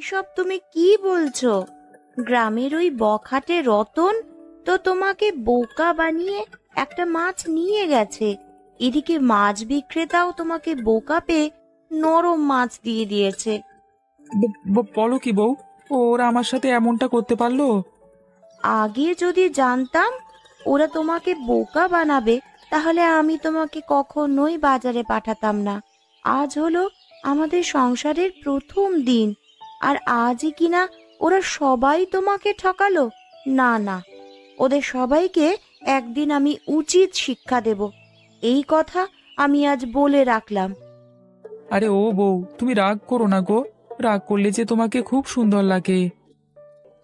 এসব তুমি কি বলছো? গ্রামের ওই বখাটে রতন তো তোমাকে বোকা বানিয়ে একটা মাছ নিয়ে গেছে। এদিকে মাছ বিক্রেতাও তোমাকে বোকা পেয়ে নরম মাছ দিয়ে দিয়েছে। বলো কি বউ, ওরা আমার সাথে এমনটা করতে পারলো? আগে যদি জানতাম ওরা তোমাকে বোকা বানাবে, তাহলে আমি তোমাকে কখনোই বাজারে পাঠাতাম না। আজ হলো আমাদের সংসারের প্রথম দিন, আর আজই কিনা ওরা সবাই তোমাকে ঠকালো। না না, ওদের সবাইকে একদিন আমি উচিত শিক্ষা দেব, এই কথা আমি আজ বলে রাখলাম। আরে ও বউ, তুমি রাগ করো না গো। রাগ করলে যে তোমাকে খুব সুন্দর লাগে।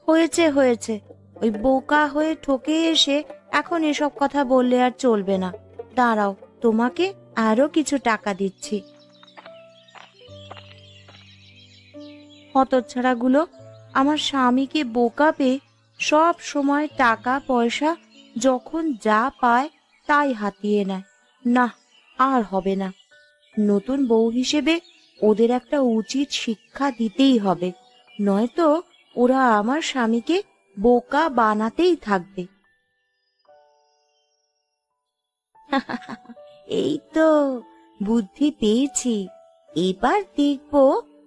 হয়েছে হয়েছে, ওই বোকা হয়ে ঠকে এসে এখন এসব কথা বললে আর চলবে না। দাঁড়াও, তোমাকে আরো কিছু টাকা দিচ্ছি। হতচ্ছাড়াগুলো আমার স্বামীকে বোকা পেয়ে সব সময় টাকা পয়সা যখন যা পায় তাই হাতিয়ে নেয়। না, আর হবে না। নতুন বউ হিসেবে ওদের একটা উচিত শিক্ষা দিতেই হবে, নয়তো ওরা আমার স্বামীকে বোকা বানাতেই থাকবে। এই তো বুদ্ধি পেয়েছি, এবার দেখবো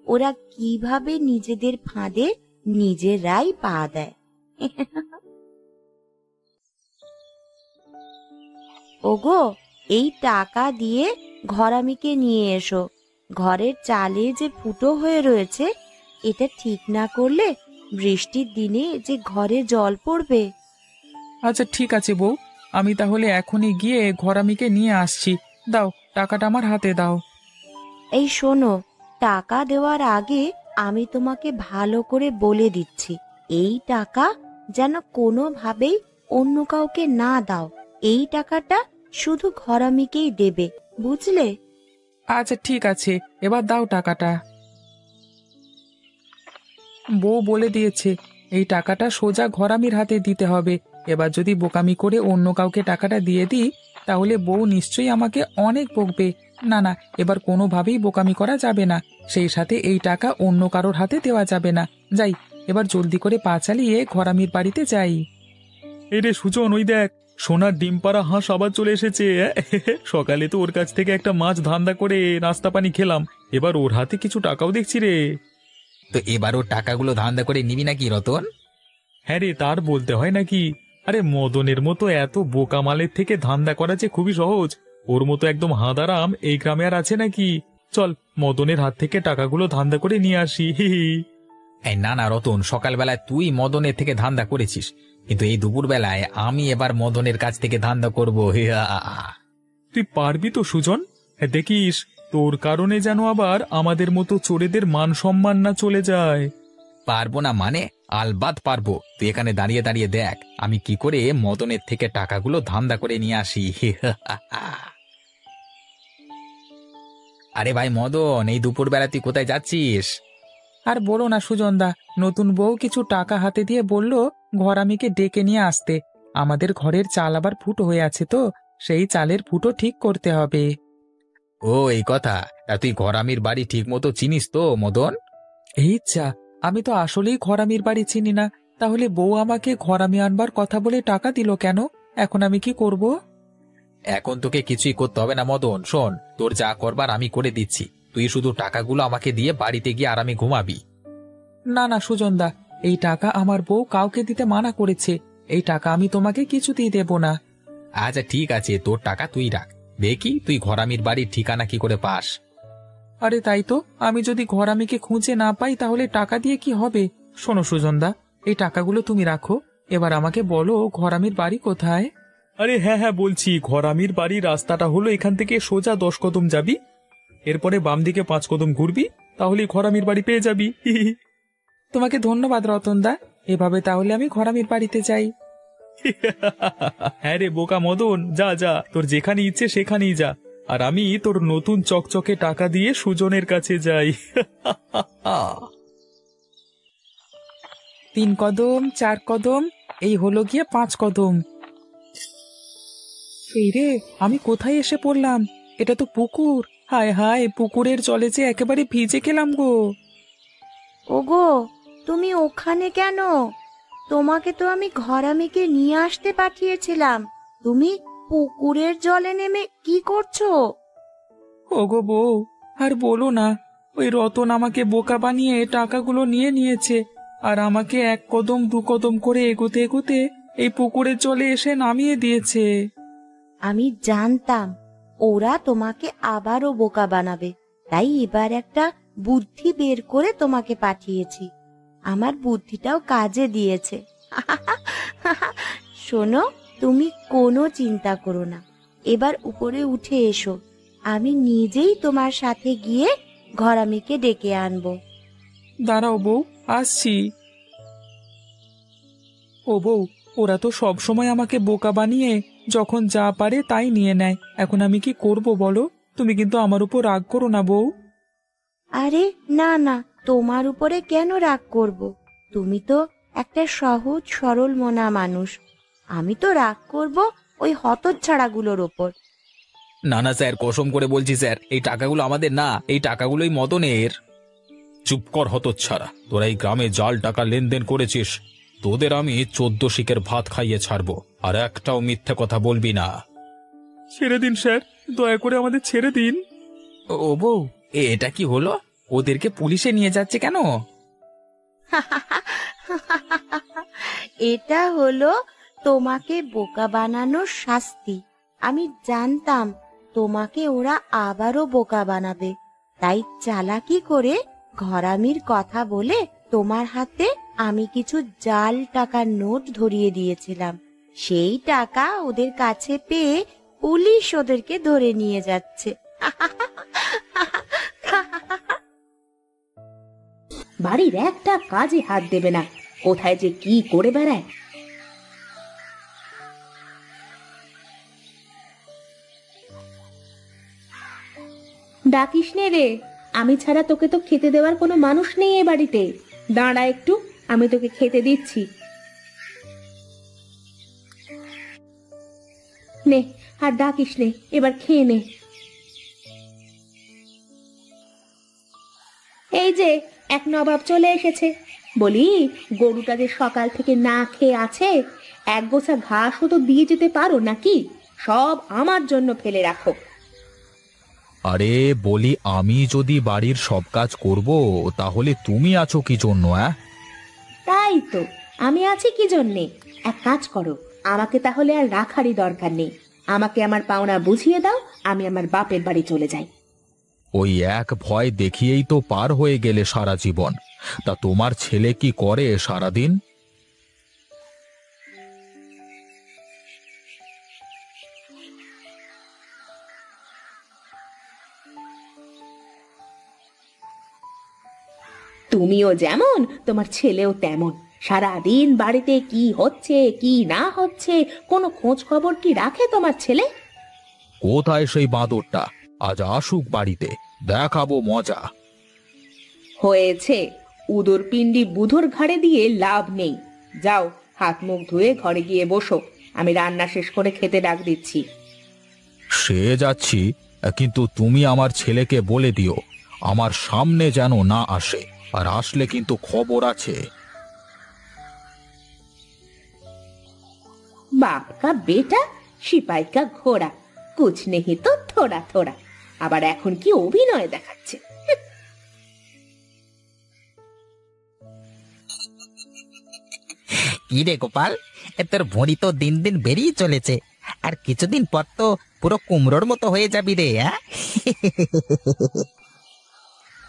ওরা কিভাবে নিজেদের ফাঁদে নিজেরাই পা দেয়। ওগো, এই টাকা দিয়ে ঘরামিকে নিয়ে এসো। ঘরের চালে যে ফুটো হয়ে রয়েছে, এটা ঠিক না করলে বৃষ্টির দিনে যে ঘরে জল পড়বে। আচ্ছা ঠিক আছে বউ, আমি তাহলে এখনই গিয়ে ঘরামিকে নিয়ে আসছি। দাও, টাকাটা আমার হাতে দাও। এই শোনো, টাকা দেওয়ার আগে আমি তোমাকে ভালো করে বলে দিচ্ছি, এই টাকা যেন কোনোভাবেই অন্য কাউকে না দাও। এই টাকাটা শুধু ঘরামিকেই দেবে, বুঝলে? আচ্ছা ঠিক আছে, এবার দাও টাকাটা। বউ বলে দিয়েছে এই টাকাটা সোজা ঘরামির হাতে দিতে হবে। এবার যদি বোকামি করে অন্য কাউকে টাকাটা দিয়ে দিই, তাহলে বউ নিশ্চয়ই আমাকে অনেক বকবে। না না, এবার কোনোভাবেই বোকামি করা যাবে না। সেই সাথে এই টাকা অন্য কারোর হাতে দেওয়া যাবে না। যাই, এবার জলদি করে পা চালিয়ে ঘরামির বাড়িতে যাই। এই রে সুজন, ওই দেখ, সোনার ডিম পাড়া হাঁস আবার চলে এসেছে। সকালে তো ওর কাছ থেকে একটা মাছ ধান্দা করে নাস্তা পানি খেলাম, এবার ওর হাতে কিছু টাকাও দেখছি রে। তো এবার ওর টাকাগুলো ধান্দা করে নিবি নাকি রতন? হ্যাঁ রে, তার বলতে হয় নাকি? আরে মদনের মতো এত বোকা মালের থেকে ধান্দা করা যে খুবই সহজ। ওর মতো একদম হাঁদারাম এই গ্রামে আর আছে নাকি? চল, মদনের হাত থেকে টাকাগুলো ধান্দা করে নিয়ে আসি। হি হি। এই না না রতন, সকালবেলায় তুই মদনের থেকে ধান্দা করেছিস, কিন্তু এই দুপুরবেলায় আমি এবার মদনের কাছ থেকে ধান্দা করবো। তুই পারবি তো সুজন? হ্যাঁ, দেখিস তোর কারণে যেন আবার আমাদের মতো চোরেদের মান সম্মান না চলে যায়। পারবো না মানে? আলবাত পারবো। তুই এখানে দাঁড়িয়ে দাঁড়িয়ে দেখ আমি কি করে মদনের থেকে টাকাগুলো ধান্দা করে নিয়ে আসি। আরে ভাই মদন, এই দুপুরবেলা তুই কোথায় যাচ্ছিস? আর বলো না সুজনদা, নতুন বউ কিছু টাকা হাতে দিয়ে বলল ঘরামিকে ডেকে নিয়ে আসতে। আমাদের ঘরের চাল আবার ফুটো হয়ে আছে, তো সেই চালের ফুটো ঠিক করতে হবে। ও এই কথা। তা তুই ঘরামির বাড়ি ঠিক মতো চিনিস তো মদন? এই যা, আমি তো আসলেই ঘরামির বাড়ি চিনি না। তাহলে বউ আমাকে ঘরামি আনবার কথা বলে টাকা দিল কেন? এখন আমি কি করব? এখন তোকে কিছুই করতে হবে না মদন। শোন, তোর যা করবার আমি করে দিচ্ছি। তুই শুধু টাকাগুলো আমাকে দিয়ে বাড়িতে গিয়ে আরামে ঘুমাবি। না না সুজনদা, এই টাকা আমার বউ কাউকে দিতে মানা করেছে। এই টাকা আমি তোমাকে কিছুতেই দেব না। আচ্ছা ঠিক আছে, তোর টাকা তুই রাখ। দেখি তুই ঘরামির বাড়ির ঠিকানা কি করে পাস। আরে তাই তো, আমি যদি ঘরামিকে খুঁজে না পাই তাহলে টাকা দিয়ে কি হবে? শোনো সুজনদা, এই টাকাগুলো তুমি রাখো। এবার আমাকে বলো ঘরামির বাড়ি কোথায়? আরে হ্যাঁ হ্যাঁ বলছি, ঘরামির বাড়ির রাস্তাটা হলো এখান থেকে সোজা 10 কদম যাবি, এরপরে বাম দিকে 5 কদম ঘুরবি, তাহলেই ঘরামির বাড়ি পেয়ে যাবি। হি হি। তোমাকে ধন্যবাদ রতনদা, এভাবে তাহলে আমি ঘরামির বাড়িতে যাই। হ্যাঁ রে বোকা মদন, যা যা, তোর যেখানে ইচ্ছে সেখানেই যা, আর আমি তোর নতুন চকচকে টাকা দিয়ে সুজনের কাছে যাই। 3 কদম, 4 কদম, এই হলো গিয়ে 5 কদম। এই রে, আমি কোথায় এসে পড়লাম? এটা তো পুকুর। হায় হায়, পুকুরের জলে যে একেবারে ভিজে গেলাম গো। ওগো, তুমি ওখানে কেন? তোমাকে তো আমি ঘরামিকে নিয়ে আসতে পাঠিয়েছিলাম। তুমি পুকুরের জলে নেমে কি করছো? ওগো বউ, আর বলো না। ওই রতন আমাকে বোকা বানিয়ে টাকাগুলো নিয়ে নিয়েছে, আর আমাকে এক কদম দু কদম করে এগোতে এগোতে এই পুকুরের জলে এসে নামিয়ে দিয়েছে। আমি জানতাম ওরা তোমাকে আবারও বোকা বানাবে, তাই এবার একটা বুদ্ধি বের করে তোমাকে পাঠিয়েছি। আমার বুদ্ধিটাও কাজে দিয়েছে। শোনো, তুমি কোনো চিন্তা করো না। এবার উপরে উঠে এসো, আমি নিজেই তোমার সাথে গিয়ে ঘরামিকে ডেকে আনবো। দাঁড়াও বউ, আসছি। ও বউ, ওরা তো সব সময় আমাকে বোকা বানিয়ে যখন যা পারে তাই নিয়ে নেয়। এখন আমি কি করব বলো? তুমি কিন্তু আমার উপর রাগ করো না বউ। আরে না না, তোমার উপরে কেন রাগ করব? তুমি তো একটা সহজ সরল মনা মানুষ। আমি তো রাগ করব ওই হতচ্ছাড়াগুলোর ওপর। না না স্যার, কসম করে বলছি স্যার, এই টাকাগুলো আমাদের না, এই টাকাগুলোই মদনের। চুপ কর হতচ্ছাড়া, তোরা এই গ্রামে জাল টাকা লেনদেন করেছিস। তোদের আমি 14 শিকের ভাত খাইয়ে ছাড়বো, আর একটাও মিথ্যে কথা বলবি না। ছেড়ে দিন স্যার, দয়া করে আমাদের ছেড়ে দিন। ও বউ, এটা কি হলো? ওদেরকে পুলিশে নিয়ে যাচ্ছে কেন? এটা হলো তোমাকে বোকা বানানোর শাস্তি। আমি জানতাম তোমাকে ওরা আবারও বোকা বানাবে, তাই চালাকি করে ঘরামির কথা বলে তোমার হাতে আমি কিছু জাল টাকার নোট ধরিয়ে দিয়েছিলাম। সেই টাকা ওদের কাছে পেয়ে পুলিশ ওদেরকে ধরে নিয়ে যাচ্ছে। বাড়ির একটা কাজে হাত দেবে না, কোথায় যে কি করে বেড়ায়। ডাকিস নে রে, আমি ছাড়া তোকে তো খেতে দেওয়ার কোনো মানুষ নেই এ বাড়িতে। দাঁড়া একটু, আমি তোকে খেতে দিচ্ছি। নে, আর ডাকিস নে, এবার খেয়ে নে। এই যে এক নবাব চলে এসেছে। বলি, গরুটা যে সকাল থেকে না খেয়ে আছে, এক গোছা ঘাসও তো দিয়ে যেতে পারো নাকি? সব আমার জন্য ফেলে রাখো। আরে বলি, আমি যদি বাড়ির সব কাজ করব, তাহলে তুমি আছো কি জন্য? তাই তো, আমি আছি কি জন্যে। এক কাজ করো, আমাকে তাহলে আর রাখারই দরকার নেই। আমাকে আমার পাওনা বুঝিয়ে দাও, আমি আমার বাপের বাড়ি চলে যাই। ওই এক ভয় দেখিয়েই তো পার হয়ে গেলে সারা জীবন। তা তোমার ছেলে কি করে সারাদিন? তুমিও যেমন, তোমার ছেলেও তেমন। সারাদিন বাড়িতে কি হচ্ছে কি না হচ্ছে কোনো খোঁজ খবর কি রাখে তোমার ছেলে? কোথায় সেই বাঁদরটা? আজ আসুক বাড়িতে, দেখাবো মজা। হয়েছে, উদর পিণ্ডি বুধর ঘাড়ে দিয়ে লাভ নেই। যাও, হাত মুখ ধুয়ে ঘরে গিয়ে বসো, আমি রান্না শেষ করে খেতে ডাক দিচ্ছি। সে যাচ্ছি, কিন্তু তুমি আমার ছেলেকে বলে দিও আমার সামনে যেন না আসে, আর আসলে কিন্তু খবর আছে। बाप का बेटा সিপাই কা ঘোড়া, কুছ নেহি তো থোড়া থোড়া। আবার এখন কি অভিনয় দেখাচ্ছে। কি রে গোপাল, তোর ভুঁড়ি তো দিন দিন বেরিয়ে চলেছে, আর কিছুদিন পর তো পুরো কুমড়োর মতো হয়ে যাবি রে। হ্যাঁ,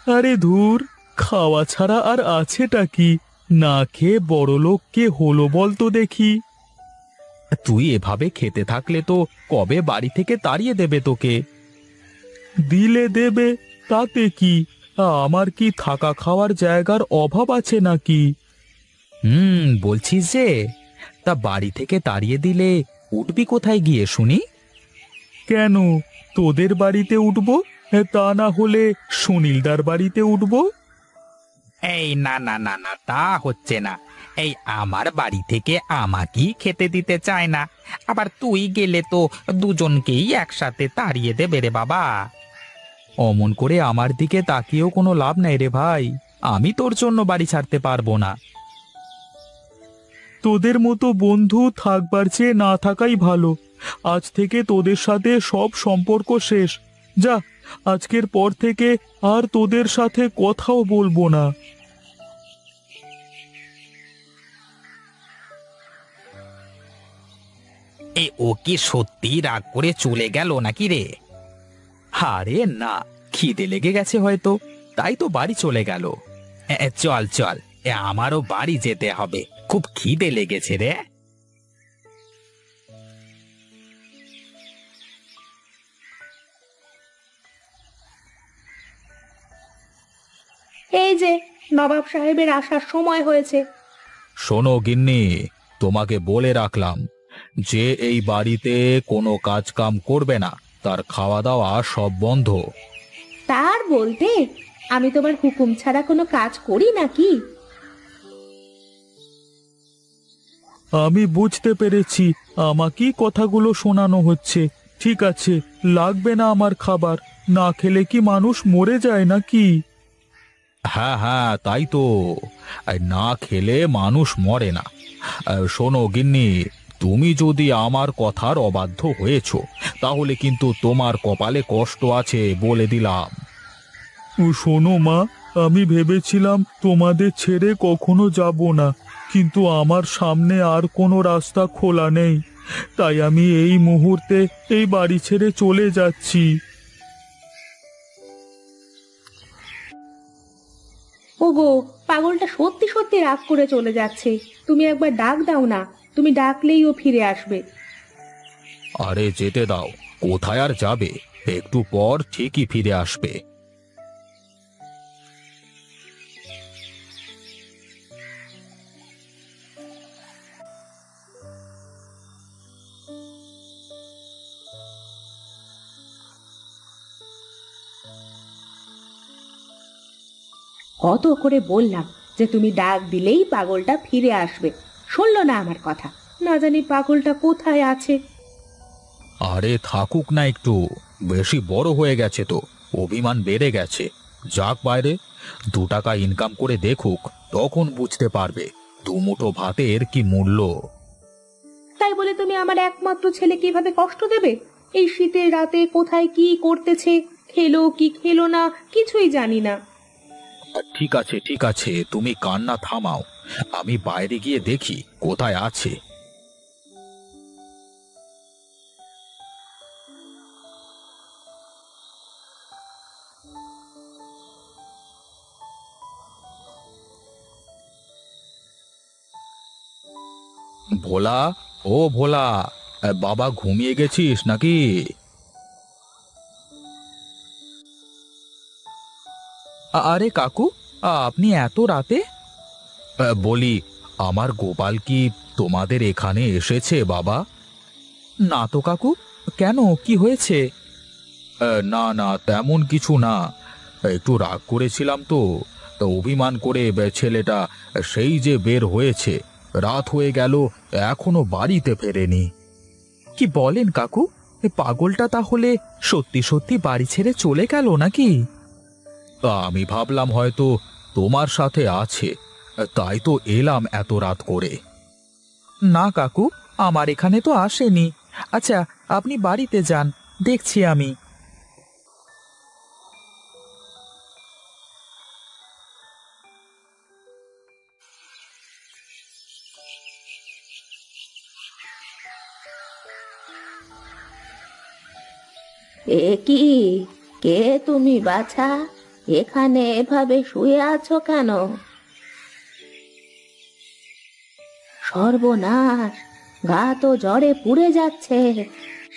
আরে ধুর, খাওয়া ছাড়া আর আছেটা কি? না খেয়ে বড় লোক কে হলো বল তো দেখি। তুই এভাবে খেতে থাকলে তো কবে বাড়ি থেকে তাড়িয়ে দেবে তোকে। দিলে দেবে, তাতে কি? আমার কি থাকা খাওয়ার জায়গার অভাব আছে নাকি? বলছিস যে, তা বাড়ি থেকে তাড়িয়ে দিলে উঠবি কোথায় গিয়ে শুনি? কেন, তোদের বাড়িতে উঠবো? তা না হলে সুনীলদার বাড়িতে উঠবো। এই না না না না, তা হচ্ছে না। এই আমার বাড়ি থেকে আমাকেই খেতে দিতে চায় না, আবার তুই গেলে তো দুজনকেই একসাথে তাড়িয়ে দেবে রে বাবা। অমন করে আমার দিকে তাকিয়েও কোনো লাভ নাই রে ভাই। আমি তোর জন্য বাড়ি ছাড়তে পারবো না। তোদের মতো বন্ধু থাকবার চেয়ে না থাকাই ভালো। আজ থেকে তোদের সাথে সব সম্পর্ক শেষ। যা, আজকের পর থেকে আর তোদের সাথে কথাও বলবো না। ও কি সত্যি রাগ করে চলে গেল নাকি রে? আরে না, খিদে লেগে গেছে হয়তো, তাই তো বাড়ি চলে গেল। চল চল, আমারও বাড়ি যেতে হবে, খুব খিদে লেগেছে রে। এই যে নবাব সাহেবের আসার সময় হয়েছে। শোনো গিন্নি, তোমাকে বলে রাখলাম যে এই বাড়িতে কোনো কাজ কাম করবে না, তার খাওয়া দাওয়া সব বন্ধ। তার বলতে আমি তোমার হুকুম ছাড়া কোনো কাজ করি নাকি? আমি বুঝতে পেরেছি, আমাকেই কথাগুলো শোনানো হচ্ছে। ঠিক আছে, লাগবে না আমার খাবার। না খেলে কি মানুষ মরে যায় নাকি? হ্যাঁ হ্যাঁ, তাই তো, না খেলে মানুষ মরে না। শোনো গিন্নি, তুমি যদি আমার কথার অবাধ্য হয়েছো, তাহলে কিন্তু তোমার কপালে কষ্ট আছে, বলে দিলাম। শোনো মা, আমি ভেবেছিলাম তোমাদের ছেড়ে কখনো যাব না, কিন্তু আমার সামনে আর কোনো রাস্তা খোলা নেই। তাই আমি এই মুহূর্তে এই বাড়ি ছেড়ে চলে যাচ্ছি। ওগো, পাগলটা সত্যি সত্যি রাগ করে চলে যাচ্ছে। তুমি একবার ডাক দাও না, তুমি ডাকলেই ও ফিরে আসবে। আরে যেতে দাও, কোথায় আর যাবে, একটু পর ঠিকই ফিরে আসবে। কত করে বললাম যে তুমি ডাক দিলেই পাগলটা ফিরে আসবে, শুনলো না আমার কথা। না জানি পাগলটা কোথায় আছে। আরে থাকুক না একটু, বেশি বড় হয়ে গেছে তো, অভিমান বেড়ে গেছে। যাক বাইরে, 2 টাকা ইনকাম করে দেখুক, তখন বুঝতে পারবে দুমুঠো ভাতের কি মূল্য। তাই বলে তুমি আমার একমাত্র ছেলে কিভাবে কষ্ট দেবে? এই শীতের রাতে কোথায় কি করতেছে, খেলো কি খেলো না কিছুই জানি না। ঠিক আছে ঠিক আছে, তুমি কান্না থামাও, আমি বাইরে গিয়ে দেখি কোথায় আছে। ভোলা, ও ভোলা, বাবা ঘুমিয়ে গেছিস নাকি? আরে কাকু, আপনি এত রাতে? বলি, আমার গোপাল কি তোমাদের এখানে এসেছে বাবা? না তো কাকু, কেন, কি হয়েছে? না না, তেমন কিছু না, একটু রাগ করেছিলাম তো, তা অভিমান করে ছেলেটা সেই যে বের হয়েছে, রাত হয়ে গেল, এখনো বাড়িতে ফেরেনি। কি বলেন কাকু, এ পাগলটা তাহলে সত্যি সত্যি বাড়ি ছেড়ে চলে গেল নাকি? আমি ভাবলাম হয়তো তোমার সাথে আছে, তাই তো এলাম এত রাত করে। না কাকু, আমার এখানে তো আসেনি। আচ্ছা, আপনি বাড়িতে যান, দেখছি আমি। এ কি, কে তুমি বাছা? এখানে এভাবে শুয়ে আছো কেন? সর্বনাশ, গা তো জ্বরে পুড়ে যাচ্ছে।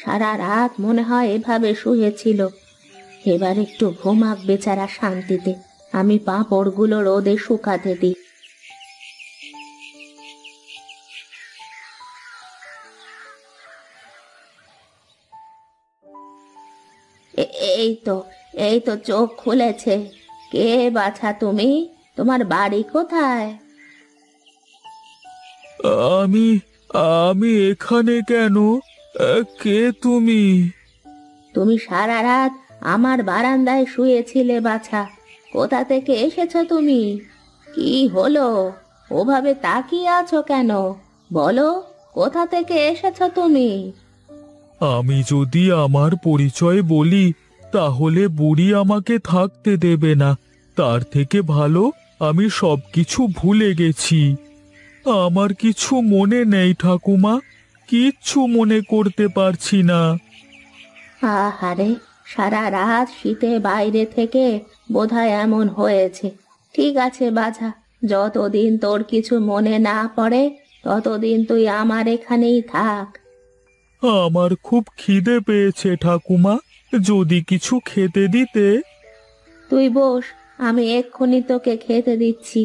সারা রাত মনে হয় এভাবে শুয়েছিল। এবার একটু ঘুমাক বেচারা শান্তিতে, আমি পাঁপড়গুলো রোদে শুকাতে দিই। এই তো, এই তো চোখ খুলেছে। কে বাছা তুমি? তোমার বাড়ি কোথায়? আমি আমি এখানে কেন? কে তুমি? তুমি সারা রাত আমার বারান্দায় শুয়েছিলে বাছা। কোথা থেকে এসেছো তুমি? কি হলো, ওভাবে তাকিয়ে আছো কেন? বলো, কোথা থেকে এসেছো তুমি? আমি যদি আমার পরিচয় বলি তাহলে বুড়ি আমাকে থাকতে দেবে না। তার থেকে ভালো আমি সবকিছু ভুলে গেছি। আমার কিছু মনে নেই ঠাকুমা, কিচ্ছু মনে করতে পারছি না। আহারে, সারা রাত শীতে বাইরে থেকে বোধহয় এমন হয়েছে। ঠিক আছে বাছা, যতদিন তোর কিছু মনে না পড়ে ততদিন তুই আমার এখানেই থাক। আমার খুব খিদে পেয়েছে ঠাকুমা, যদি কিছু খেতে দিতে। তুই বস, আমি এক্ষুনি তোকে খেতে দিচ্ছি।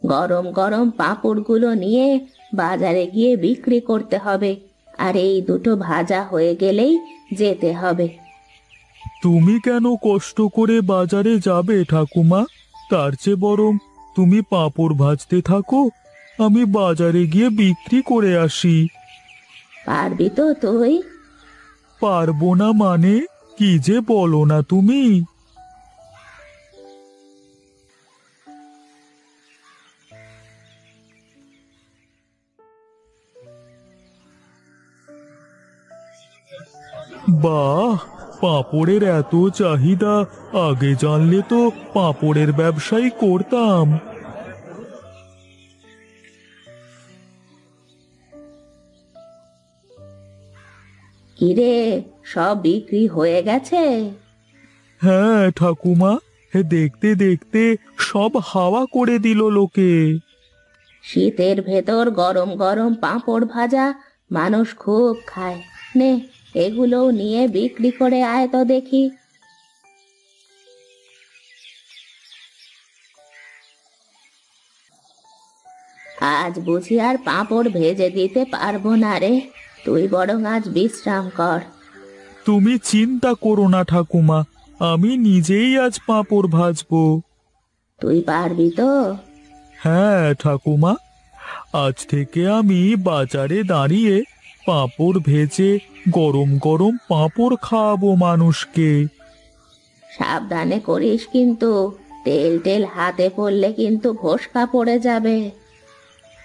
গরম গরম পাঁপড়গুলো নিয়ে বাজারে গিয়ে বিক্রি করতে হবে, আর এই দুটো ভাজা হয়ে গেলেই যেতে হবে। তুমি কেন কষ্ট করে বাজারে যাবে ঠাকুমা? তার চেয়ে বরং তুমি পাঁপড় ভাজতে থাকো, আমি বাজারে গিয়ে বিক্রি করে আসি। পারবি তো তুই? পারবো না মানে? কি যে বলো না তুমি। বাহ, পাঁপড়ের এত চাহিদা! আগে জানলে তো পাঁপড়ের ব্যবসাই করতাম। কিরে, সব বিক্রি হয়ে গেছে? হ্যাঁ ঠাকুমা, দেখতে দেখতে সব হাওয়া করে দিল লোকে। শীতের ভেতর গরম গরম পাঁপড় ভাজা মানুষ খুব খায়। নে, এগুলোও নিয়ে বিক্রি করে আয় তো দেখি। আজ বুঝি আর পাঁপড় ভেজে দিতে পারবো না রে, তুই বরং আজ বিশ্রাম কর। তুমি চিন্তা করো না ঠাকুমা, আমি নিজেই আজ পাঁপড় ভাজবো। তুই পারবি তো? হ্যাঁ ঠাকুমা, আজ থেকে আমি বাজারে দাঁড়িয়ে পাঁপড় ভেজে গরম গরম পাঁপড় খাওয়াবো মানুষকে। সাবধানে করিস কিন্তু, তেল টেল হাতে পড়লে কিন্তু ফোসকা পড়ে যাবে।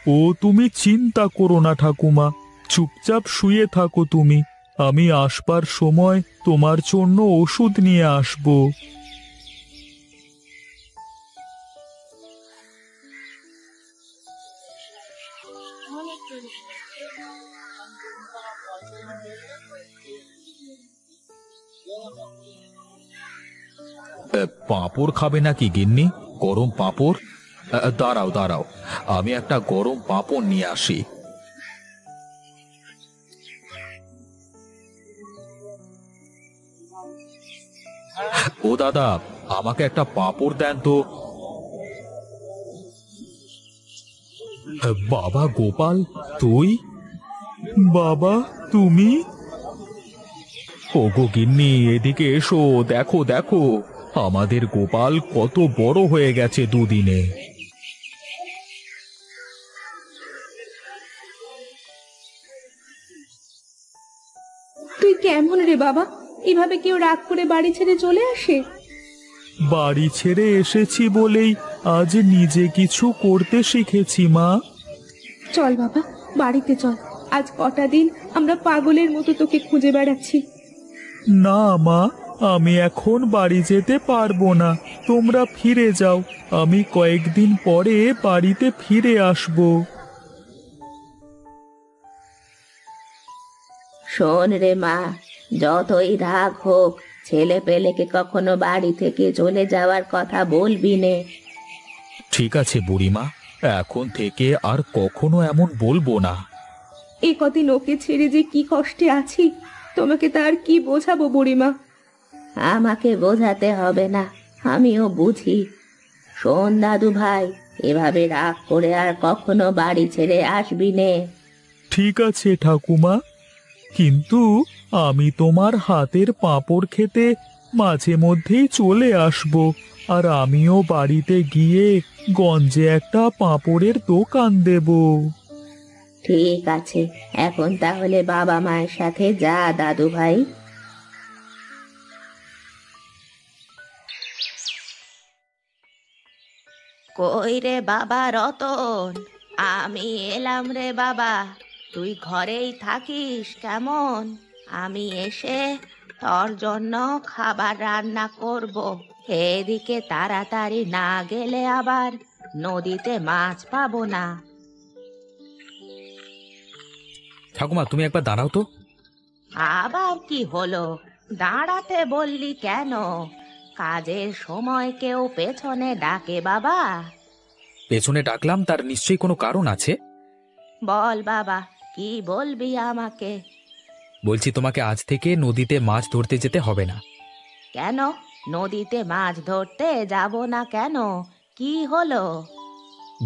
ও তুমি চিন্তা করো না ঠাকুমা, চুপচাপ শুয়ে থাকো তুমি, আমি আসবার সময় তোমার জন্য ওষুধ নিয়ে আসবো। পাঁপড় খাবে নাকি গিন্নি? গরম পাঁপড়? দাঁড়াও দাঁড়াও, আমি একটা গরম পাঁপড় নিয়ে আসি। ও দাদা, আমাকে একটা পাঁপড় দেন তো। বাবা গোপাল, তুই? বাবা তুমি? ওগো গিন্নি, এদিকে এসো, দেখো দেখো, আমাদের গোপাল কত বড় হয়ে গেছে দুদিনে। তুই কেমন রে বাবা? এভাবে কেউ রাগ করে বাড়ি ছেড়ে চলে আসে? বাড়ি ছেড়ে এসেছি বলেই আজ নিজে কিছু করতে শিখেছি মা। চল বাবা, বাড়িতে চল। আজ কটা দিন আমরা পাগলের মতো তোকে খুঁজে বেড়াচ্ছি। না মা, আমি এখন বাড়ি যেতে পারবো না, তোমরা ফিরে যাও, আমি কয়েকদিন পরে বাড়িতে ফিরে আসবো। শোন রে মা, যতই রাগ হোক, ছেলে পেলেকে কখনো বাড়ি থেকে চলে যাওয়ার কথা বলবি নে। ঠিক আছে বুড়িমা, এখন থেকে আর কখনো এমন বলবো না। এ কদিন ওকে ছেড়ে যে কি কষ্টে আছি, তোমাকে তার কি বোঝাবো বুড়িমা? আমাকে বোঝাতে হবে না, আমিও বুঝি। শোন দাদু ভাই, এভাবে রাগ করে আর কখনো বাড়ি ছেড়ে আসবি নে। ঠিক আছে ঠাকুমা, কিন্তু আমি তোমার হাতের পাঁপড় খেতে মাঝে মধ্যেই চলে আসবো, আর আমিও বাড়িতে গিয়ে গঞ্জে একটা পাঁপড়ের দোকান দেব। ঠিক আছে, এখন তাহলে বাবা মায়ের সাথে যা দাদু ভাই। কই রে বাবা রতন, আমি এলাম রে বাবা। তুই ঘরেই থাকিস কেমন? আমি এসে তোর জন্য খাবার রান্না করব। এদিকে তাড়াতাড়ি না গেলে আবার নদীতে মাছ পাবো না। ঠাকুমা তুমি একবার দাঁড়াও তো। আবার কি হলো? দাঁড়াতে বললি কেন? কাজের সময় কেউ পেছনে ডাকে বাবা? পেছনে ডাকলাম তার নিশ্চয়ই কোনো কারণ আছে। বল বাবা, কি বলবি আমাকে? বলছি তোমাকে আজ থেকে নদীতে মাছ ধরতে যেতে হবে না। কেন নদীতে মাছ ধরতে যাব না কেন? কি হলো?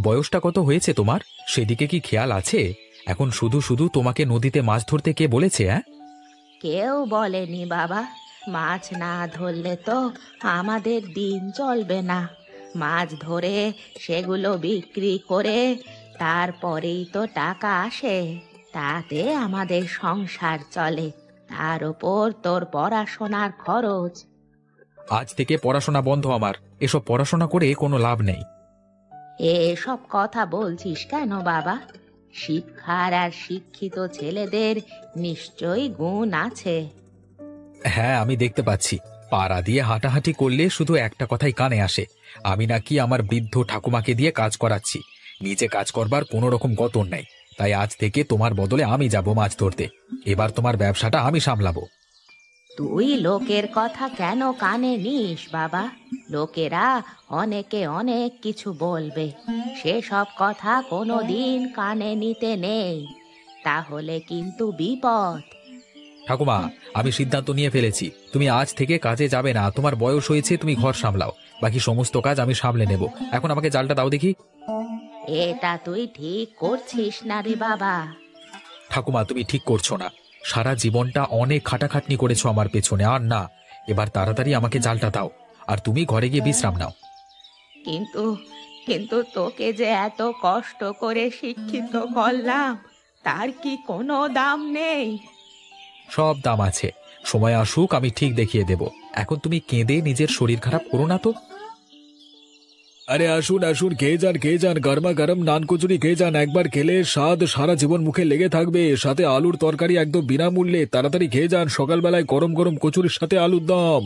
বয়সটা কত হয়েছে তোমার, সেদিকে কি খেয়াল আছে? এখন শুধু শুধু তোমাকে নদীতে মাছ ধরতে কে বলেছে? হ্যাঁ, কেউ বলেনি বাবা। মাছ না ধরলে তো আমাদের দিন চলবে না। মাছ ধরে সেগুলো বিক্রি করে তারপরেই তো টাকা আসে, তাতে আমাদের সংসার চলে। তার উপর তোর পড়াশোনার খরচ। আজ থেকে পড়াশোনা বন্ধ আমার। এসব পড়াশোনা করে কোনো লাভ নেই। এসব কথা বলছিস কেন বাবা? শিক্ষার আর শিক্ষিত ছেলেদের নিশ্চয়ই গুণ আছে। হ্যাঁ, আমি দেখতে পাচ্ছি। পাড়া দিয়ে হাঁটাহাঁটি করলে শুধু একটা কথাই কানে আসে, আমি নাকি আমার বৃদ্ধ ঠাকুমাকে দিয়ে কাজ করাচ্ছি। নিজে কাজ করবার কোনো রকম গতর নেই। তাই আজ থেকে তোমার বদলে আমি যাব মাছ ধরতে। এবার তোমার ব্যবসাটা আমি সামলাবো। তুই লোকের কথা কেন কানে নিস বাবা? লোকেরা অনেকে অনেক কিছু বলবে, সেসব কথা কোনো দিন কানে নিতে নেই, তাহলে কিন্তু বিপদ। ঠাকুমা, আমি সিদ্ধান্ত নিয়ে ফেলেছি, তুমি আজ থেকে কাজে যাবে না। তোমার বয়স হয়েছে, তুমি ঘর সামলাও। বাকি সমস্ত কাজ আমি সামলে নেব। এখন আমাকে জালটা দাও দেখি। এটা তুই ঠিক করছিস না রে বাবা। ঠাকুমা, তুমি ঠিক করছো না। সারা জীবনটা অনেক খাটাখাটনি করেছো আমার পেছনে, আর না। এবার তাড়াতাড়ি আমাকে জালটা দাও, আর তুমি ঘরে গিয়ে বিশ্রাম নাও। কিন্তু কিন্তু তোকে যে এত কষ্ট করে শিক্ষিত করলাম, তার কি কোনো দাম নেই? সব দাম আছে, সময় আসুক আমি ঠিক দেখিয়ে দেব। এখন তুমি কেঁদে নিজের শরীর খারাপ করো না তো। আরে আসুন আসুন, খেয়ে যান গরমা গরম নান কচুরি খেয়ে যান। একবার খেলে স্বাদ সারা জীবন মুখে লেগে থাকবে। সাথে আলুর তরকারি একদম বিনামূল্যে। তাড়াতাড়ি খেয়ে যান, সকালবেলায় গরম গরম কচুরির সাথে আলুর দম।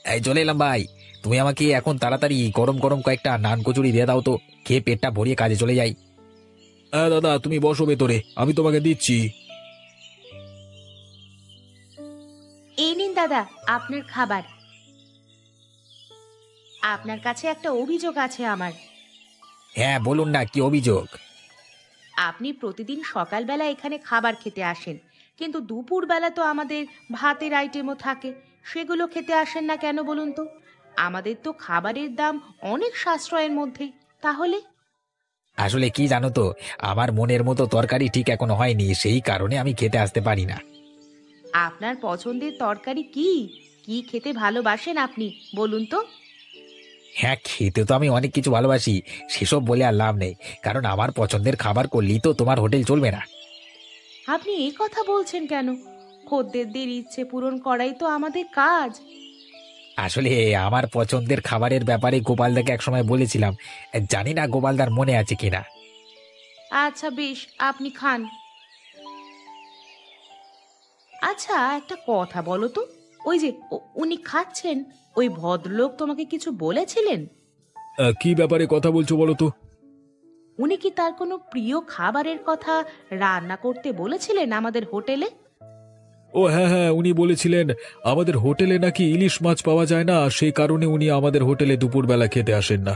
এই চলে এলাম ভাই। তুমি আমাকে এখন তাড়াতাড়ি গরম গরম কয়েকটা নান কচুরি দিয়ে দাও তো, খেয়ে পেটটা ভরিয়ে কাজে চলে যাই। হ্যাঁ দাদা, তুমি বসো ভেতরে, আমি তোমাকে দিচ্ছি। এই নিন দাদা আপনার খাবার। আপনার কাছে একটা অভিযোগ আছে আমার। হ্যাঁ বলুন না, কি অভিযোগ? আপনি প্রতিদিন সকালবেলা এখানে খাবার খেতে আসেন, কিন্তু দুপুরবেলা তো আমাদের ভাতের আইটেমও থাকে, সেগুলো খেতে আসেন না কেন বলুন তো? আমাদের তো খাবারের দাম অনেক সাশ্রয়ের মধ্যে। তাহলে আসলে কি জানো তো, আমার মনের মতো তরকারি ঠিক এখনো হয়নি, সেই কারণে আমি খেতে আসতে পারি না। আপনার পছন্দের তরকারি কি? কি খেতে ভালোবাসেন আপনি বলুন তো? হ্যাঁ, খেতে তো আমি অনেক কিছু ভালোবাসি, সেসব বলে আর লাভ নেই। কারণ আমার পছন্দের খাবার করলেই তো তোমার হোটেল চলবে না। আপনি এই কথা বলছেন কেন? খদ্দেরদের ইচ্ছে পূরণ করাই তো আমাদের কাজ। আসলে আমার পছন্দের খাবারের ব্যাপারে গোপালদাকে একসময় বলেছিলাম, জানি না গোপালদার মনে আছে কিনা। আচ্ছা বেশ, আপনি খান। আচ্ছা একটা কথা বলো তো, ওই যে উনি খাচ্ছেন, ওই ভদ্রলোক তোমাকে কিছু বলেছিলেন? কি ব্যাপারে কথা বলছো বলো তো? উনি কি তার কোনো প্রিয় খাবারের কথা রান্না করতে বলেছিলেন আমাদের হোটেলে? ও হ্যাঁ হ্যাঁ, উনি বলেছিলেন আমাদের হোটেলে নাকি ইলিশ মাছ পাওয়া যায় না, সেই কারণে উনি আমাদের হোটেলে দুপুরবেলা খেতে আসেন না।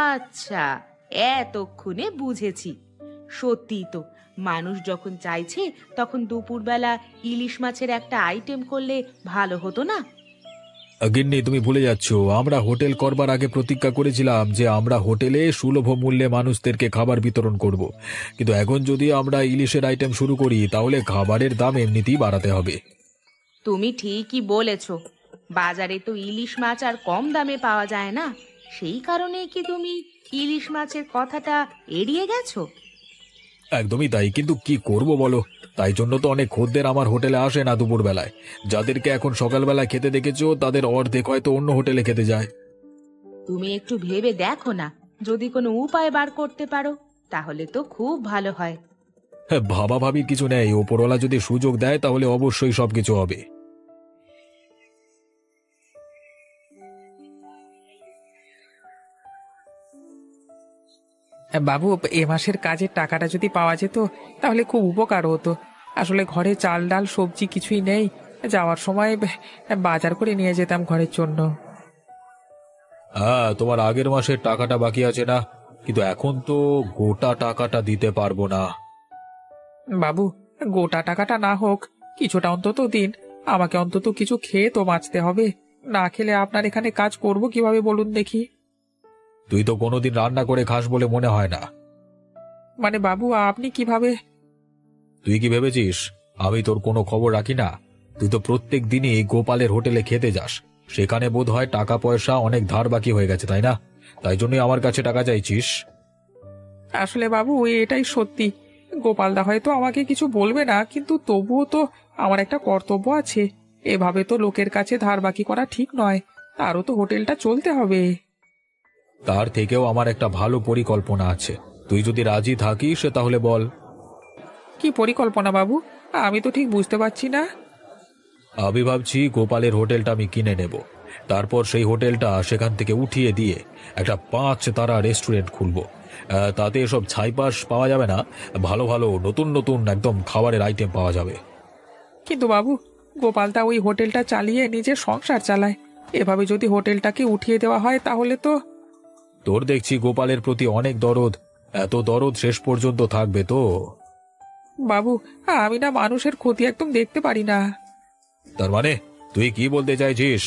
আচ্ছা, এতক্ষণে বুঝেছি। সত্যি তো, মানুষ যখন চাইছে তখন দুপুরবেলা ইলিশ মাছের একটা আইটেম করলে ভালো হতো না? গিন্নি, তুমি ভুলে যাচ্ছ, আমরা হোটেল করবার আগে প্রতিজ্ঞা করেছিলাম যে আমরা হোটেলে সুলভ মূল্যে মানুষদেরকে খাবার বিতরণ করব। কিন্তু এখন যদি আমরা ইলিশের আইটেম শুরু করি তাহলে খাবারের দাম এমনিতেই বাড়াতে হবে। তুমি ঠিকই বলেছ, বাজারে তো ইলিশ মাছ আর কম দামে পাওয়া যায় না, সেই কারণে কি তুমি ইলিশ মাছের কথাটা এড়িয়ে গেছো? একদমই তাই, কিন্তু কি করব বলো? তাই জন্য তো অনেক খদ্দের আমার হোটেলে আসে না দুপুর বেলায়। যাদেরকে এখন সকালবেলায় খেতে দেখেছো তাদের অর্ধেক হয়তো অন্য হোটেলে খেতে যায়। তুমি একটু ভেবে দেখো না, যদি কোনো উপায় বার করতে পারো তাহলে তো খুব ভালো হয়। হ্যাঁ, ভাবাভাবির কিছু নেই, ওপরওয়ালা যদি সুযোগ দেয় তাহলে অবশ্যই সবকিছু হবে। বাবু, এ মাসের কাজের টাকাটা যদি পাওয়া যেত তাহলে খুব উপকার হতো। আসলে ঘরে চাল ডাল সবজি কিছুই নেই, যাওয়ার সময় বাজার করে নিয়ে যেতাম ঘরের জন্য। হ্যাঁ, তোমার আগের মাসের টাকাটা বাকি আছে না, কিন্তু এখন তো গোটা টাকাটা দিতে পারবো না। বাবু, গোটা টাকাটা না হোক, কিছুটা অন্তত দিন। আমাকে অন্তত কিছু খেয়ে তো বাঁচতে হবে। না খেলে আপনার এখানে কাজ করব কিভাবে বলুন দেখি? তুই তো কোনোদিন রান্না করে খাস বলে মনে হয় না। মানে বাবু, আপনি কিভাবে? তুই কি ভেবেছিস আমি তোর কোনো খবর রাখি না? তুই তো প্রত্যেক দিনই গোপালের হোটেলে খেতে যাস, সেখানে বোধ হয় টাকা পয়সা অনেক ধার বাকি হয়ে গেছে, তাই না? তাই জন্যই আমার কাছে টাকা চাইছিস। আসলে বাবু, এটাই সত্যি। গোপালদা হয়তো আমাকে কিছু বলবে না, কিন্তু তবুও তো আমার একটা কর্তব্য আছে। এভাবে তো লোকের কাছে ধার বাকি করা ঠিক নয়। তারও তো হোটেলটা চলতে হবে। তার থেকেও আমার একটা ভালো পরিকল্পনা আছে, তুই যদি রাজি থাকিস তাহলে বল। কি পরিকল্পনা বাবু? আমি তো ঠিক বুঝতে পারছি না। আমি ভাবছি গোপালের হোটেলটা আমি কিনে নেব, তারপর সেই হোটেলটা সেখান থেকে উঠিয়ে দিয়ে একটা 5 তারা রেস্টুরেন্ট খুলব। তাতে এসব ছাইপাশ পাওয়া যাবে না, ভালো ভালো নতুন নতুন একদম খাবারের আইটেম পাওয়া যাবে। কিন্তু বাবু, গোপালদা ওই হোটেলটা চালিয়ে নিজের সংসার চালায়। এভাবে যদি হোটেলটাকে উঠিয়ে দেওয়া হয় তাহলে তো... তোর দেখছি গোপালের প্রতি অনেক দরদ, এত দরদ শেষ পর্যন্ত থাকবে তো? বাবু, আমি না মানুষের ক্ষতি একদম দেখতে পারি না। তার মানে তুই কি বলতে চাইছিস?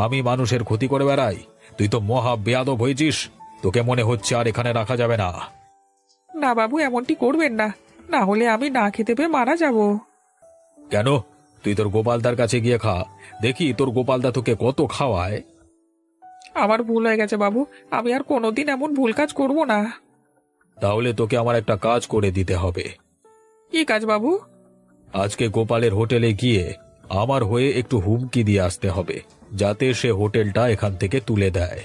আমি মানুষের ক্ষতি করে বেড়াই? তুই তো মহা বেয়াদব হয়েছিস, তোকে মনে হচ্ছে আর এখানে রাখা যাবে না। না বাবু, এমনটি করবেন না, না হলে আমি না খেতে পেয়ে মারা যাব। কেন? তুই তোর গোপালদার কাছে গিয়ে খা, দেখি তোর গোপালদা তোকে কত খাওয়ায়। আমার ভুল হয়ে গেছে বাবু, আমি আর কোনোদিন এমন ভুল কাজ করব না। তাহলে তোকে আমার একটা কাজ করে দিতে হবে। কি কাজ বাবু? আজকে গোপালের হোটেলে গিয়ে আমার হয়ে একটু হুমকি দিয়ে আসতে হবে, যাতে সে হোটেলটা এখান থেকে তুলে দেয়।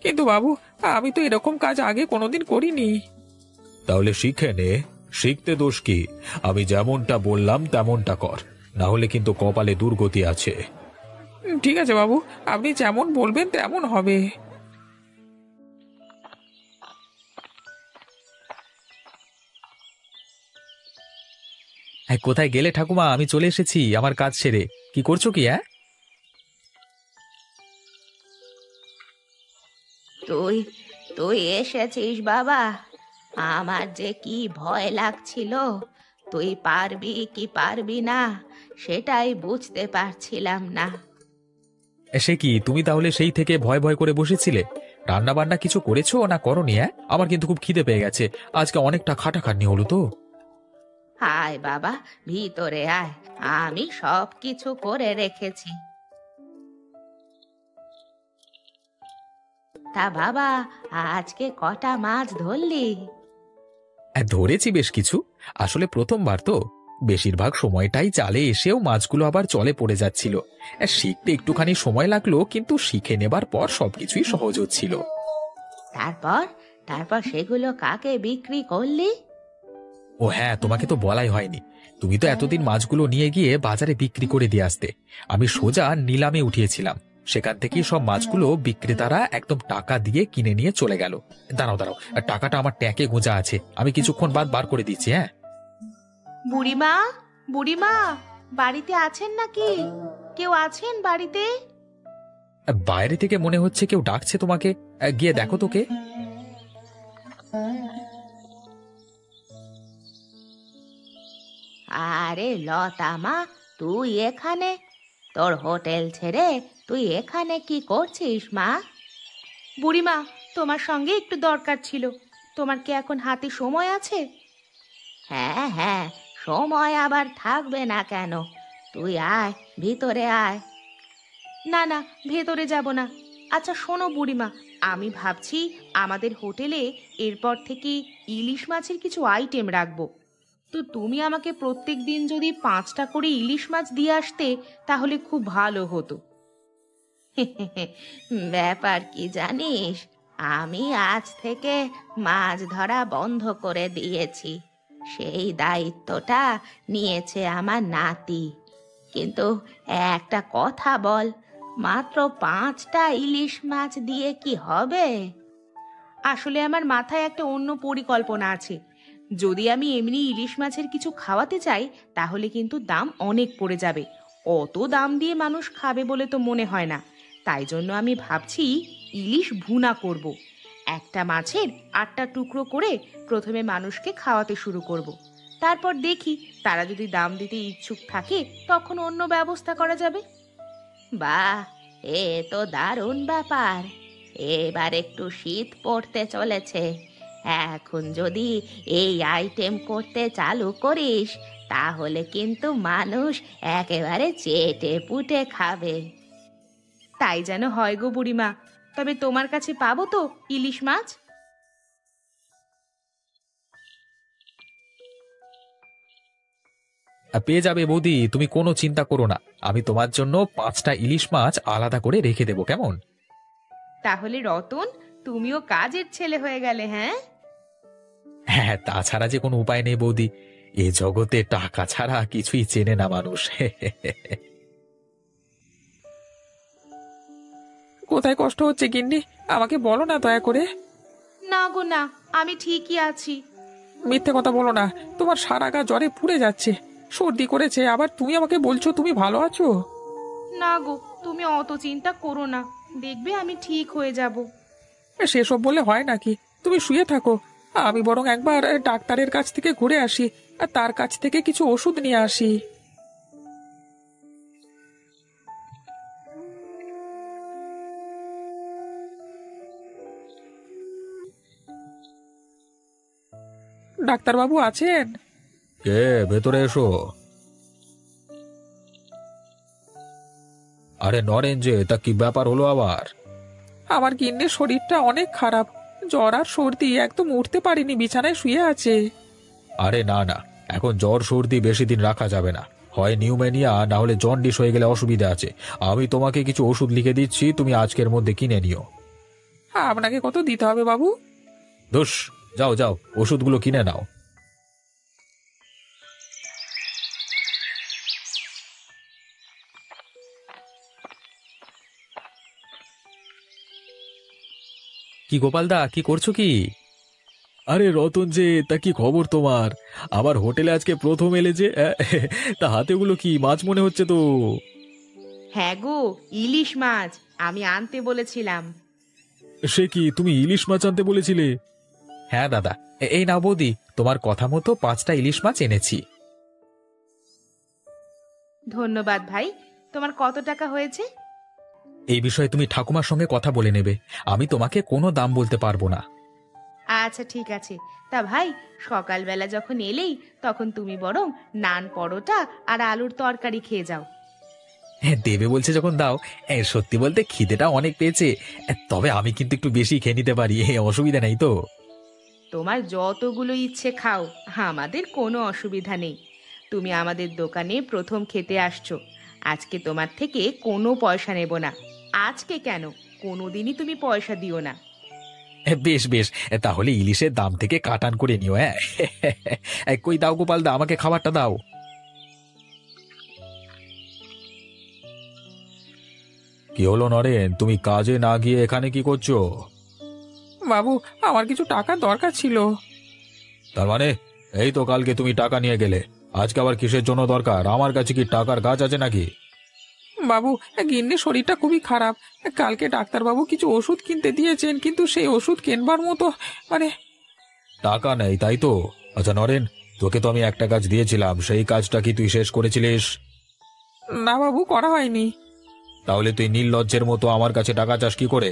কিন্তু বাবু, আমি তো এরকম কাজ আগে কোনোদিন করিনি। তাহলে শিখে নে, শিখতে দোষ কি? আমি যেমনটা বললাম তেমনটা কর, না হলে কিন্তু কপালে দুর্গতি আছে। ঠিক আছে বাবু, আপনি যেমন বলবেন তেমন হবে। হ্যাঁ, কোথায় গেলে ঠাকুমা? আমি চলে এসেছি আমার কাজ সেরে। কি করছো কি? হ্যাঁ, তুই তুই এসেছিস বাবা, আমার যে কি ভয় লাগছিল, তুই পারবি কি পারবি না সেটাই বুঝতে পারছিলাম না। সে কি, তুমি তাহলে সেই থেকে ভয় ভয় করে বসেছিলে? রান্না বান্না কিছু করেছো না করনি? হ্যাঁ, আমার কিন্তু খুব খিদে পেয়ে গেছে, আজকে অনেকটা খাটাখাটনি হলো তো। আয় বাবা, ভিতরে আয়, আমি সব কিছু করে রেখেছি। তা বাবা, আজকে কটা মাছ ধরলি? ধরেছি বেশ কিছু। আসলে প্রথমবার তো, বেশিরভাগ সময়টাই জালে এসেও মাছগুলো আবার জলে পড়ে যাচ্ছিল। শিখতে একটুখানি সময় লাগলো, কিন্তু শিখে নেবার পর সবকিছুই সহজ হচ্ছিল। তারপর তারপর সেগুলো কাকে বিক্রি করলি? ও হ্যাঁ, তোমাকে তো বলাই হয়নি। তুমি তো এতদিন মাছগুলো নিয়ে গিয়ে বাজারে বিক্রি করে দিয়ে আসতে। আমি সোজা নিলামে উঠিয়েছিলাম, সেখান থেকেই সব মাছগুলো বিক্রেতারা একদম টাকা দিয়ে কিনে নিয়ে চলে গেল। দাঁড়াও দাঁড়াও, টাকাটা আমার ট্যাঁকে গোঁজা আছে, আমি কিছুক্ষণ বাদ বার করে দিচ্ছি। হ্যাঁ, বুড়িমা, বুড়িমা, বাড়িতে আছেন নাকি? কেউ আছেন বাড়িতে? বাইরে থেকে মনে হচ্ছে কেউ ডাকছে তোমাকে, গিয়ে দেখো তোকে। আরে লতা মা, তুই এখানে? তোর হোটেল ছেড়ে তুই এখানে কি করছিস মা? বুড়িমা, তোমার সঙ্গে একটু দরকার ছিল। তোমার কি এখন হাতে সময় আছে? হ্যাঁ হ্যাঁ, সময় আবার থাকবে না কেন? তুই আয়, ভিতরে আয়। না না, ভেতরে যাব না। আচ্ছা শোনো বুড়িমা, আমি ভাবছি আমাদের হোটেলে এরপর থেকে ইলিশ মাছের কিছু আইটেম রাখবো। তো তুমি আমাকে প্রত্যেক দিন যদি 5টা করে ইলিশ মাছ দিয়ে আসতে তাহলে খুব ভালো হতো। ব্যাপার কি জানিস, আমি আজ থেকে মাছ ধরা বন্ধ করে দিয়েছি। সেই দায়িত্বটা নিয়েছে আমার নাতি। কিন্তু একটা কথা বল, মাত্র 5টা ইলিশ মাছ দিয়ে কি হবে? আসলে আমার মাথায় একটা অন্য পরিকল্পনা আছে। যদি আমি এমনি ইলিশ মাছের কিছু খাওয়াতে চাই তাহলে কিন্তু দাম অনেক পড়ে যাবে। অত দাম দিয়ে মানুষ খাবে বলে তো মনে হয় না। তাই জন্য আমি ভাবছি ইলিশ ভুনা করব। একটা মাছের 8টা টুকরো করে প্রথমে মানুষকে খাওয়াতে শুরু করব। তারপর দেখি তারা যদি দাম দিতে ইচ্ছুক থাকে তখন অন্য ব্যবস্থা করা যাবে। বাহ, এ তো দারুণ ব্যাপার। এবার একটু শীত পড়তে চলেছে, এখন যদি এই আইটেম করতে চালু করিস তাহলে কিন্তু মানুষ একেবারে চেটে পুটে খাবে। তাই যেন হয় গো বুড়িমা। তবে তোমার কাছে পাবো তো ইলিশ মাছ? পেয়ে যাবে বৌদি, তুমি কোনো চিন্তা করো না। আমি তোমার জন্য 5টা ইলিশ মাছ আলাদা করে রেখে দেবো, কেমন? তাহলে রতন, তুমিও কাজের ছেলে হয়ে গেলে। হ্যাঁ হ্যাঁ, তাছাড়া যে কোনো উপায় নেই বৌদি। এ জগতে টাকা ছাড়া কিছুই চেনে না মানুষ। কোথায় কষ্ট হচ্ছে গিন্নি, আমাকে বলো না দয়া করে। না গো না, আমি ঠিকই আছি। মিথ্যে কথা বলো না, তোমার সারা গা জ্বরে পুড়ে যাচ্ছে, সর্দি করেছে, আবার তুমি আমাকে বলছো তুমি ভালো আছো। না গো, তুমি অত চিন্তা করো না, দেখবে আমি ঠিক হয়ে যাব। সেসব বলে হয় নাকি? তুমি শুয়ে থাকো, আমি বরং একবার ডাক্তারের কাছ থেকে ঘুরে আসি আর তার কাছ থেকে কিছু ওষুধ নিয়ে আসি। ডাক্তারবাবু আছেন? কে? ভেতরে এসো। আরে নরেন যে, তা কি ব্যাপার হলো আবার? আমার গিন্নির শরীরটা অনেক খারাপ, জ্বর আর সর্দি, একদম উঠতে পারিনি, বিছানায় শুয়ে আছে। আরে না না, এখন জ্বর সর্দি বেশি দিন রাখা যাবে না। হয় নিউমোনিয়া, না হলে জন্ডিস হয়ে গেলে অসুবিধা আছে। আমি তোমাকে কিছু ওষুধ লিখে দিচ্ছি, তুমি আজকের মধ্যে কিনে নিও। আপনাকে কত দিতে হবে বাবু? দোষ, যাও যাও, ওষুধগুলো কিনে নাও। কি গোপালদা, কি করছো কি? আরে রতন যে, তা কি খবর তোমার? আবার হোটেলে আজকে প্রথম এলে যে, তা হাতেগুলো কি মাছ মনে হচ্ছে তো? হ্যাঁ গো, ইলিশ মাছ আমি আনতে বলেছিলাম। সে কি, তুমি ইলিশ মাছ আনতে বলেছিলে? হ্যাঁ দাদা, এই নাও বৌদি, তোমার কথা মতো 5টা ইলিশ মাছ এনেছি। ধন্যবাদ ভাই। তোমার কত টাকা হয়েছে? এই বিষয়ে তুমি ঠাকুমার সঙ্গে কথা বলে নেবে, আমি তোমাকে কোনো দাম বলতে পারবো না। আচ্ছা ঠিক আছে। তা ভাই, সকালবেলা যখন এলেই তখন তুমি বরং নান পরোটা আর আলুর তরকারি খেয়ে যাও। হ্যাঁ, দেবে বলছে যখন দাও। সত্যি বলতে খিদেটা অনেক পেয়েছে, তবে আমি কিন্তু একটু বেশি খেয়ে নিতে পারি, অসুবিধা নেই তো? তোমার যতগুলো ইচ্ছে খাও, আমাদের কোনো অসুবিধা নেই। তুমি আমাদের দোকানে প্রথম খেতে আসছো, আজকে তোমার থেকে কোনো পয়সা নেব না। আজকে কেন, কোনোদিনই তুমি পয়সা দিও না। বেশ বেশ, তাহলে ইলিশের দাম থেকে কাটান করে নিও। হ্যাঁ, কই দাও গোপাল দা, আমাকে খাবারটা দাও। কি হলো নরেন, তুমি কাজে না গিয়ে এখানে কি করছো? বাবু, আমার কিছু টাকার দরকার ছিল। তার মানে? এই তো কালকে তুমি টাকা নিয়ে গেলে, আজকে আবার কিসের জন্য দরকার? আমার কাছে কি টাকার গাছ আছে নাকি? বাবু, গিন্নির শরীরটা খুবই খারাপ, কালকে ডাক্তারবাবু কিছু ওষুধ কিনতে দিয়েছেন, কিন্তু সেই ওষুধ কেনবার মতো মানে টাকা নেই, তাই তো? আচ্ছা নরেন, তোকে তো আমি একটা কাজ দিয়েছিলাম, সেই কাজটা কি তুই শেষ করেছিলিস? না বাবু, করা হয়নি। তাহলে তুই নির্লজ্জের মতো আমার কাছে টাকা চাস কি করে?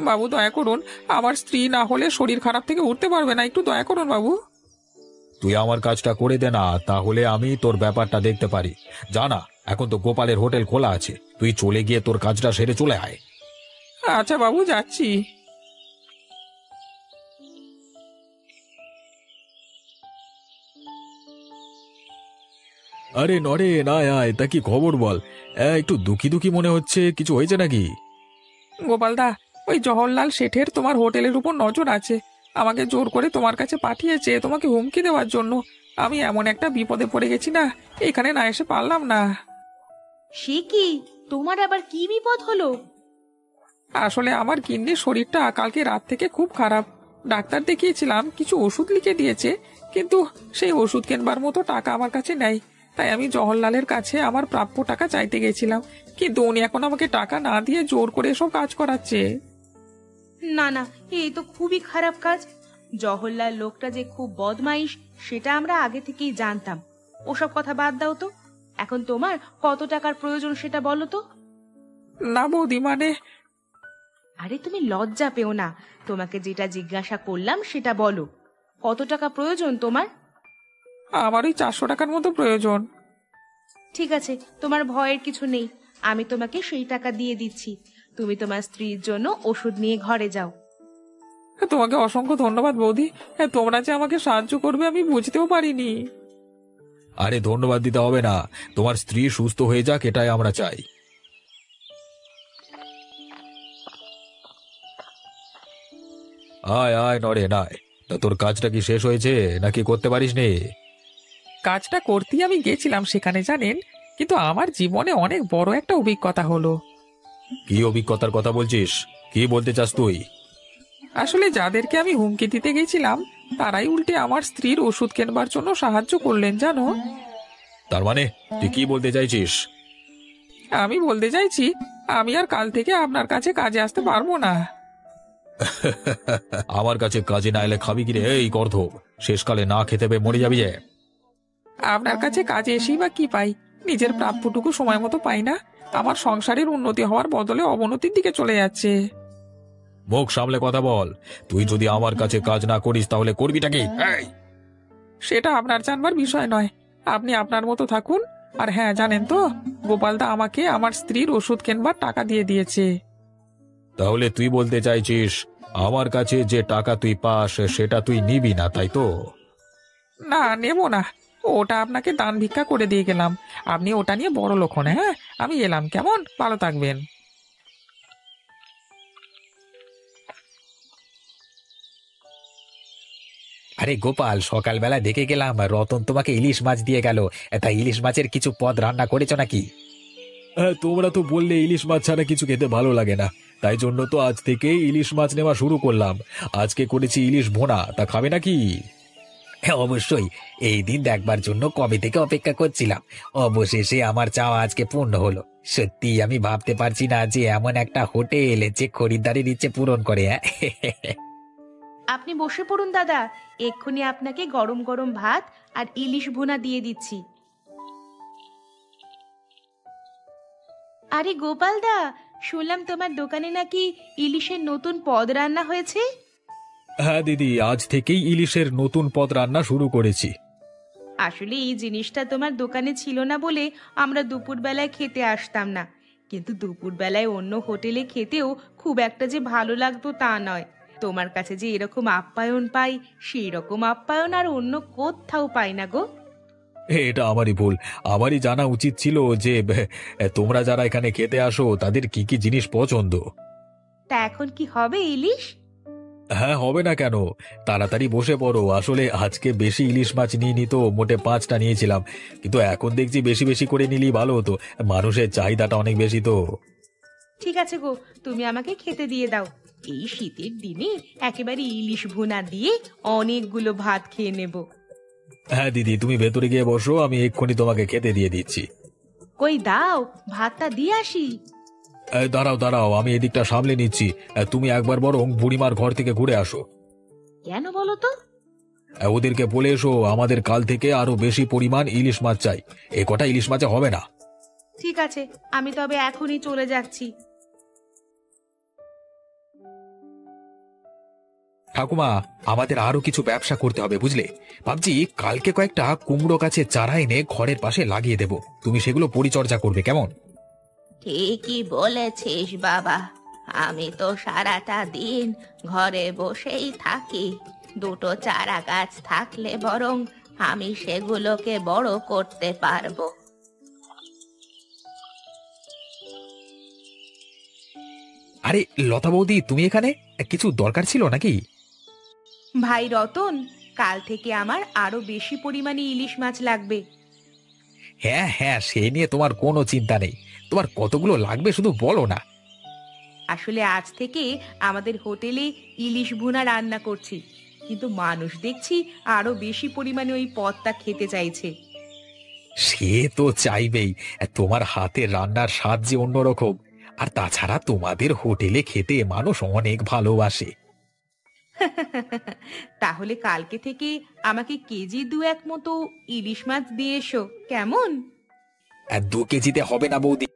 বাবু দয়া করুন, আমার স্ত্রী না হলে শরীর খারাপ থেকে উঠতে পারবে না, একটু দয়া করুন বাবু। তুই আমার কাজটা করে দে না, তাহলে আমি তোর ব্যাপারটা দেখতে পারি। জানা, এখন তো গোপালের হোটেল খোলা আছে, তুই চলে গিয়ে তোর কাজটা সেরে চলে আয়। আচ্ছা বাবু, যাচ্ছি। আরে নরেন, আয় আয়, তা কি খবর বল? একটু দুঃখী দুঃখী মনে হচ্ছে, কিছু হয়েছে নাকি? গোপালদা, ওই জওহরলাল শেঠের তোমার হোটেলের উপর নজর আছে, আমাকে জোর করে তোমার কাছে পাঠিয়েছে তোমাকে হুমকি দেওয়ার জন্য। আমি এমন একটা বিপদে পড়ে গেছি না, এখানে না এসে পারলাম না। সে কি, তোমার আবার কি বিপদ হলো? আসলে আমার গিন্নির শরীরটা কালকে রাত থেকে খুব খারাপ। ডাক্তার দেখিয়েছিলাম, কিছু ওষুধ লিখে দিয়েছে, কিন্তু সেই ওষুধ কেনবার মতো টাকা আমার কাছে নেই। তাই আমি জওহরলালের কাছে আমার প্রাপ্য টাকা চাইতে গেছিলাম, কিন্তু উনি এখন আমাকে টাকা না দিয়ে জোর করে এসব কাজ করাচ্ছে। না না, এই তো খুবই খারাপ কাজ। জওহরলাল লোকটা যে খুব বদমাইশ সেটা আমরা আগে থেকেই জানতাম। ওসব কথা বাদ দাও তো, এখন তোমার কত টাকার প্রয়োজন সেটা বলো তো। না বৌদি, মানে আরে তুমি লজ্জা পেও না, তোমাকে যেটা জিজ্ঞাসা করলাম সেটা বলো। কত টাকা প্রয়োজন তোমার? আমার ওই 400 টাকার মতো প্রয়োজন। ঠিক আছে, তোমার ভয়ের কিছু নেই, আমি তোমাকে সেই টাকা দিয়ে দিচ্ছি। তুমি তোমার স্ত্রীর জন্য ওষুধ নিয়ে ঘরে যাও। তোমাকে অসংখ্য ধন্যবাদ বৌদি, তোমরা যে আমাকে সাহায্য করবে আমি বুঝতেও পারিনি। আরে ধন্যবাদ দিতে হবে না, তোমার স্ত্রী সুস্থ হয়ে যাক, এটাই আমরা চাই। আয় আয় নরেন, আয়। তা তোর কাজটা কি শেষ হয়েছে নাকি করতে পারিস নে? কাজটা করতেই আমি গেছিলাম সেখানে জানেন, কিন্তু আমার জীবনে অনেক বড় একটা অভিজ্ঞতা হলো। কি অভিজ্ঞতার কথা বলছিস? কি বলতে চাস তুই? আসলে যাদেরকে আমি হুমকি দিতে গেছিলাম তারাই উল্টে আমার স্ত্রীর ওষুধ কেনবার জন্য সাহায্য করলেন জানো। তার মানে তুই কি বলতে চাইছিস? আমি বলতে চাইছি, আমি আর কাল থেকে আপনার কাছে কাজে আসতে পারবো না। আমার কাছে কাজে না এলে খাবি কি রে এই গর্ধব? শেষকালে না খেতে পেয়ে মরে যাবি যে। আপনার কাছে কাজে এসেই বা কি পাই? নিজের প্রাপ্যটুকু সময় মতো পাই না। আমার সংসারের উন্নতি হওয়ার বদলে অবনতির দিকে চলে যাচ্ছে। মুখ সামলে কথা বল। তুই যদি আমার কাছে কাজ না করিস তাহলে করবিটা কি? এই! সেটা আপনার জানবার বিষয় নয়, আপনি আপনার মতো থাকুন। আর হ্যাঁ, জানেন তো, গোপালদা আমাকে আমার স্ত্রীর ওষুধ কেনবার টাকা দিয়ে দিয়েছে। তাহলে তুই বলতে চাইছিস আমার কাছে যে টাকা তুই পাস সেটা তুই নিবি না, তাই তো? না, নেব না, ওটা আপনাকে দান ভিক্ষা করে দিয়ে গেলাম। আপনি ওটা নিয়ে বড় লোক হন। হ্যাঁ, আমি এলাম, কেমন? ভালো থাকবেন। আরে গোপাল, সকালবেলা দেখে গেলাম রতন তোমাকে ইলিশ মাছ দিয়ে গেল। তা ইলিশ মাছের কিছু পদ রান্না করেছো নাকি? তোমরা তো বললে ইলিশ মাছ ছাড়া কিছু খেতে ভালো লাগে না, তাই জন্য তো আজ থেকে ইলিশ মাছ নেওয়া শুরু করলাম। আজকে করেছি ইলিশ ভোনা, তা খাবে নাকি? হ্যাঁ, অবশ্যই। এই দিন দেখবার জন্য কবে থেকে অপেক্ষা করছিলাম। অবশেষে আমার চাওয়া আজকে পূর্ণ হলো। সত্যি আমি ভাবতে পারছি না যে এমন একটা হোটেল যে খরিদ্দারের ইচ্ছে পূরণ করে। হ্যাঁ, আপনি বসে পড়ুন দাদা, এক্ষুনি আপনাকে গরম গরম ভাত আর ইলিশ ভুনা দিয়ে দিচ্ছি। আরে গোপাল দা, শুনলাম তোমার দোকানে নাকি ইলিশের নতুন পদ রান্না হয়েছে। হ্যাঁ দিদি, আজ থেকেই ইলিশের নতুন পদ রান্না শুরু করেছি। আসলে এই জিনিসটা তোমার দোকানে ছিল না বলে আমরা দুপুরবেলায় খেতে আসতাম না, কিন্তু দুপুরবেলায় অন্য হোটেলে খেতেও খুব একটা যে ভালো লাগতো তা নয়। তোমার কাছে যে এরকম আপ্যায়ন পাই, সেই রকম আপ্যায়ন আর অন্য কোথাও পাই না গো। এটা আমারই ভুল, আমারই জানা উচিত ছিল যে তোমরা যারা এখানে খেতে আসো তাদের কি কি জিনিস পছন্দ। তা এখন কি হবে ইলিশ? হ্যাঁ, হবে না কেন? তাড়াতাড়ি বসে পড়ো। আসলে আজকে বেশি ইলিশ মাছ নিয়ে নিত, মোটে 5টা নিয়েছিলাম, কিন্তু এখন দেখছি বেশি বেশি করে নিলেই ভালো হতো। মানুষের চাহিদাটা অনেক বেশি তো। ঠিক আছে গো, তুমি আমাকে খেতে দিয়ে দাও। এই শীতের দিনে একেবারে ইলিশ ভুনা দিয়ে অনেকগুলো ভাত খেয়ে নেব। হ্যাঁ দিদি, তুমি ভেতরে গিয়ে বসো, আমি এক্ষুনি তোমাকে খেতে দিয়ে দিচ্ছি। কই দাও, ভাতটা দিয়ে আসি। দাঁড়াও দাঁড়াও, আমি এদিকটা সামলে নিচ্ছি। তুমি একবার বরং বুড়িমার ঘর থেকে ঘুরে আসো। কেন বলো তো? ওদেরকে বলে এসো আমাদের কাল থেকে আরো বেশি পরিমাণ ইলিশ মাছ চাই। এ কটা ইলিশ মাছে হবে না। ঠিক আছে, আমি তবে এখনই চলে যাচ্ছি। ঠাকুমা, আমাদের আরো কিছু ব্যবসা করতে হবে বুঝলে। ভাবছি কালকে কয়েকটা কুমড়ো গাছের চারা এনে ঘরের পাশে লাগিয়ে দেব, তুমি সেগুলো পরিচর্যা করবে, কেমন? ঠিকই বলেছিস বাবা, আমি তো সারাটা দিন ঘরে বসেই থাকি। দুটো চারা গাছ থাকলে বরং আমি সেগুলোকে বড় করতে পারবো। আরে লতা বৌদি, তুমি এখানে? কিছু দরকার ছিল নাকি? ভাই রতন, কাল থেকে আমার আরো বেশি পরিমাণে ইলিশ মাছ লাগবে। হ্যাঁ হ্যাঁ, সে নিয়ে তোমার কোনো চিন্তা নেই। তোমার কতগুলো লাগবে শুধু বলো না। আসলে আজ থেকে আমাদের হোটেলে ইলিশ ভুনা রান্না করছি, কিন্তু মানুষ দেখছি আরো বেশি পরিমাণে ওই পদটা খেতে চাইছে। সে তো চাইবেই, তোমার হাতের রান্নার স্বাদ যে অন্যরকম। আর তাছাড়া তোমাদের হোটেলে খেতে মানুষ অনেক ভালোবাসে। তাহলে কালকে থেকে আমাকে কেজি 2-1 মতো ইলিশ মাছ দিয়ে এসো, কেমন? 2 কেজিতে হবে না বৌদি,